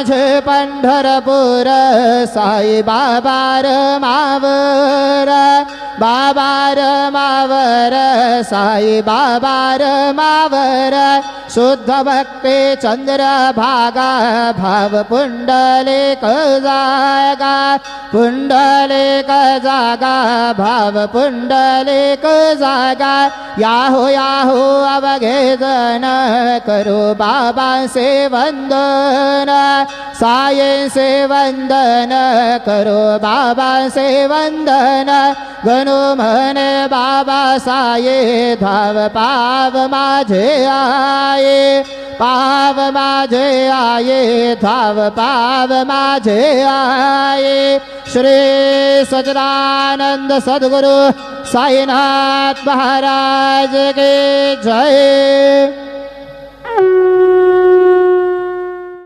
माझे पंढरपूर साई बाबा रमावर बाबा रमावर साई बाबा रमावर शुद्ध भक्ती चंद्र भागा भाव पुंडलिक जागा पुंडलिक जागा भाव पुंडलिक जागा याहो याहो अवघे जन करो बाबा से वंदन साये से वंदन करो बाबा से वंदन गणू म्हणे बाबा साये धाव पाव माझे आये पाव माझे आये धाव पाव माझे आये श्री सच्चिदानंद सद्गुरु साईनाथ महाराज की जय।